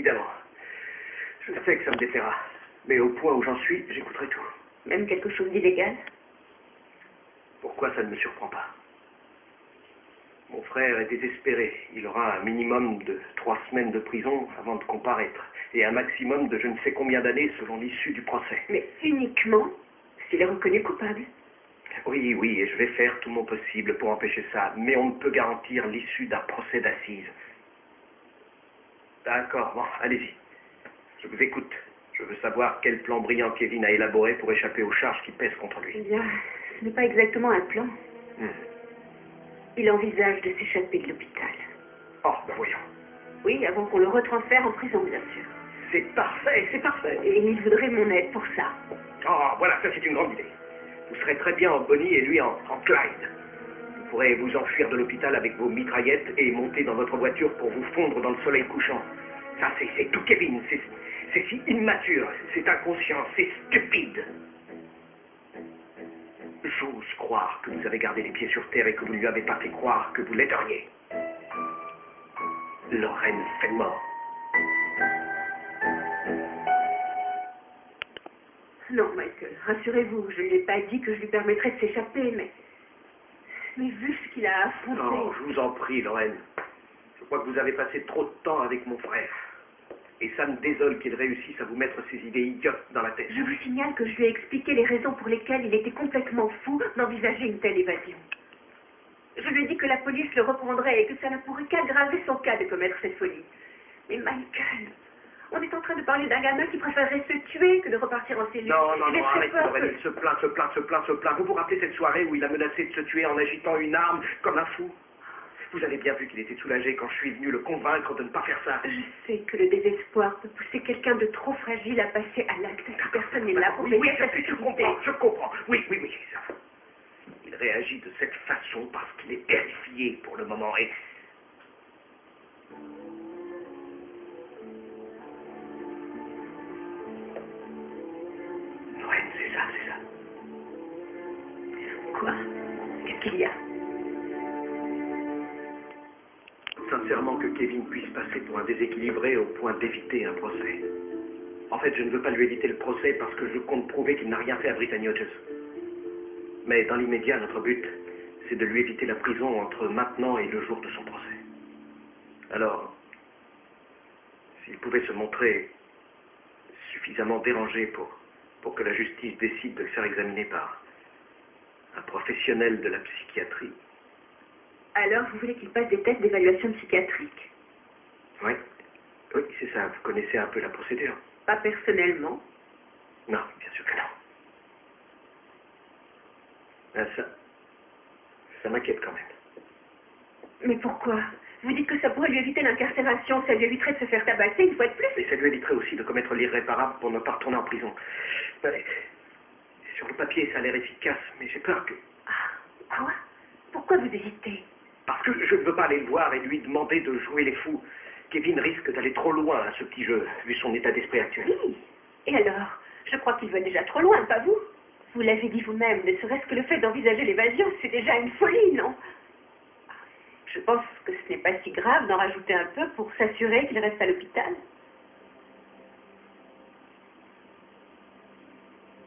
évidemment. Je sais que ça me déplaira. Mais au point où j'en suis, j'écouterai tout. Même quelque chose d'illégal? Pourquoi ça ne me surprend pas? Mon frère est désespéré. Il aura un minimum de 3 semaines de prison avant de comparaître. Et un maximum de je ne sais combien d'années selon l'issue du procès. Mais uniquement s'il est reconnu coupable. Oui, oui, et je vais faire tout mon possible pour empêcher ça. Mais on ne peut garantir l'issue d'un procès d'assises. D'accord, bon, allez-y. Je vous écoute. Je veux savoir quel plan brillant Kevin a élaboré pour échapper aux charges qui pèsent contre lui. Eh bien, ce n'est pas exactement un plan. Il envisage de s'échapper de l'hôpital. Oh, ben voyons. Oui, avant qu'on le retransfère en prison, bien sûr. C'est parfait, c'est parfait. Et il voudrait mon aide pour ça. Oh, voilà, ça c'est une grande idée. Vous serez très bien en Bonnie et lui en Clyde. Vous pourrez vous enfuir de l'hôpital avec vos mitraillettes et monter dans votre voiture pour vous fondre dans le soleil couchant. Ça, c'est tout Kevin. C'est si immature, c'est inconscient, c'est stupide. J'ose croire que vous avez gardé les pieds sur terre et que vous ne lui avez pas fait croire que vous l'aideriez. Lorraine Fenmore. Non, Michael, rassurez-vous, je ne lui ai pas dit que je lui permettrais de s'échapper, mais vu ce qu'il a affronté... Non, je vous en prie, Lorraine. Je crois que vous avez passé trop de temps avec mon frère. Et ça me désole qu'il réussisse à vous mettre ces idées idiotes dans la tête. Je vous signale que je lui ai expliqué les raisons pour lesquelles il était complètement fou d'envisager une telle évasion. Je lui ai dit que la police le reprendrait et que ça ne pourrait qu'aggraver son cas de commettre cette folie. Mais Michael, on est en train de parler d'un gamin qui préférerait se tuer que de repartir en cellule. Non, J'ai très arrête, peur Lorraine, il se plaint. Vous vous rappelez cette soirée où il a menacé de se tuer en agitant une arme comme un fou? Vous avez bien vu qu'il était soulagé quand je suis venu le convaincre de ne pas faire ça. Je sais que le désespoir peut pousser quelqu'un de trop fragile à passer à l'acte. Personne n'est là pour veiller à sa sécurité. Je comprends. Oui, ça. Il réagit de cette façon parce qu'il est terrifié pour le moment et... Lorraine, c'est ça. Quoi? Qu'est-ce qu'il y a? Sincèrement que Kevin puisse passer pour un déséquilibré au point d'éviter un procès. En fait, je ne veux pas lui éviter le procès parce que je compte prouver qu'il n'a rien fait à Brittany Hodges. Mais dans l'immédiat, notre but, c'est de lui éviter la prison entre maintenant et le jour de son procès. Alors, s'il pouvait se montrer suffisamment dérangé pour que la justice décide de le faire examiner par un professionnel de la psychiatrie. Alors, vous voulez qu'il passe des tests d'évaluation psychiatrique? Oui, c'est ça. Vous connaissez un peu la procédure. Pas personnellement. Non, bien sûr que non. Ben, ça m'inquiète quand même. Mais pourquoi? Vous dites que ça pourrait lui éviter l'incarcération, ça lui éviterait de se faire tabasser une fois de plus? Et ça lui éviterait aussi de commettre l'irréparable pour ne pas retourner en prison. Ben, sur le papier, ça a l'air efficace, mais j'ai peur que... Ah, quoi? Pourquoi vous hésitez? Parce que je ne veux pas aller le voir et lui demander de jouer les fous. Kevin risque d'aller trop loin à ce petit jeu, vu son état d'esprit actuel. Oui. Et alors? Je crois qu'il va déjà trop loin, pas vous? Vous l'avez dit vous-même, ne serait-ce que le fait d'envisager l'évasion, c'est déjà une folie, non? Je pense que ce n'est pas si grave d'en rajouter un peu pour s'assurer qu'il reste à l'hôpital.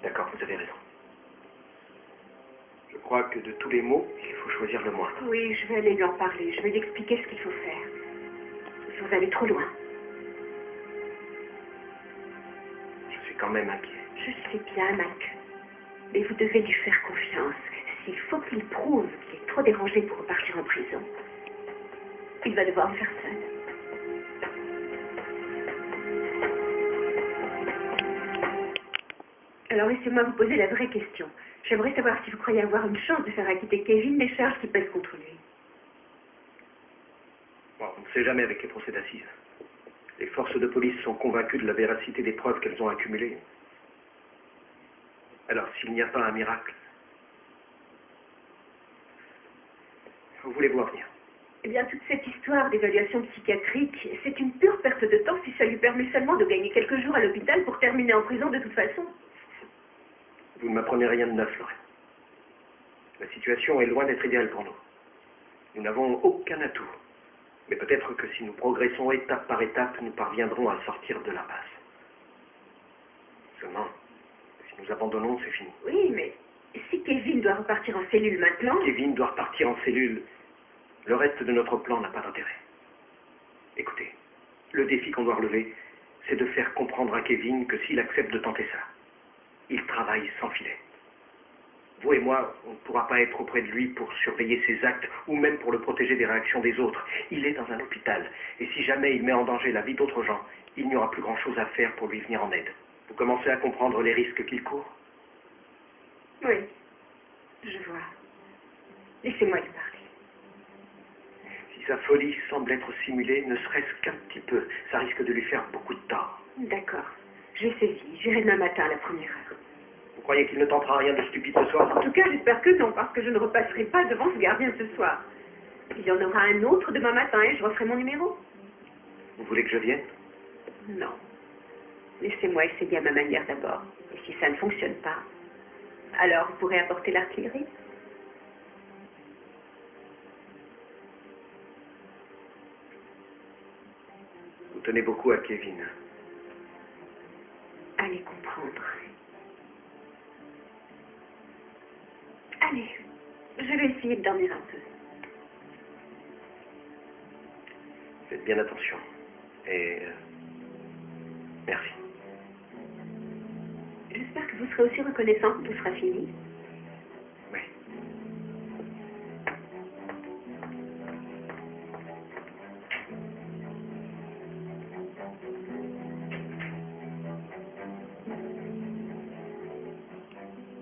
D'accord, vous avez raison. Je crois que de tous les mots, il faut choisir le moindre. Oui, je vais aller lui en parler. Je vais lui expliquer ce qu'il faut faire. Vous allez trop loin. Je suis quand même inquiet. Je sais bien, Mike. Mais vous devez lui faire confiance. S'il faut qu'il prouve qu'il est trop dérangé pour repartir en prison, il va devoir le faire seul. Alors laissez-moi vous poser la vraie question. J'aimerais savoir si vous croyez avoir une chance de faire acquitter Kevin des charges qui pèsent contre lui. Bon, on ne sait jamais avec les procès d'assises. Les forces de police sont convaincues de la véracité des preuves qu'elles ont accumulées. Alors, s'il n'y a pas un miracle, où voulez-vous en venir? Eh bien, toute cette histoire d'évaluation psychiatrique, c'est une pure perte de temps si ça lui permet seulement de gagner quelques jours à l'hôpital pour terminer en prison de toute façon. Vous ne m'apprenez rien de neuf, Lorraine. La situation est loin d'être idéale pour nous. Nous n'avons aucun atout. Mais peut-être que si nous progressons étape par étape, nous parviendrons à sortir de l'impasse. Seulement, si nous abandonnons, c'est fini. Oui, mais si Kevin doit repartir en cellule maintenant... Kevin doit repartir en cellule. Le reste de notre plan n'a pas d'intérêt. Écoutez, le défi qu'on doit relever, c'est de faire comprendre à Kevin que s'il accepte de tenter ça, il travaille sans filet. Vous et moi, on ne pourra pas être auprès de lui pour surveiller ses actes ou même pour le protéger des réactions des autres. Il est dans un hôpital. Et si jamais il met en danger la vie d'autres gens, il n'y aura plus grand-chose à faire pour lui venir en aide. Vous commencez à comprendre les risques qu'il court? Oui, je vois. Laissez-moi lui parler. Si sa folie semble être simulée, ne serait-ce qu'un petit peu, ça risque de lui faire beaucoup de tort. D'accord. J'ai saisi. J'irai demain matin à la première heure. Vous croyez qu'il ne tentera rien de stupide ce soir? En tout cas, j'espère que non, parce que je ne repasserai pas devant ce gardien ce soir. Il y en aura un autre demain matin et je referai mon numéro. Vous voulez que je vienne? Non. Laissez-moi essayer à ma manière d'abord. Et si ça ne fonctionne pas, alors vous pourrez apporter l'artillerie. Vous tenez beaucoup à Kevin. Allez comprendre. Allez, je vais essayer de dormir un peu. Faites bien attention. Et... merci. J'espère que vous serez aussi reconnaissant quand tout sera fini.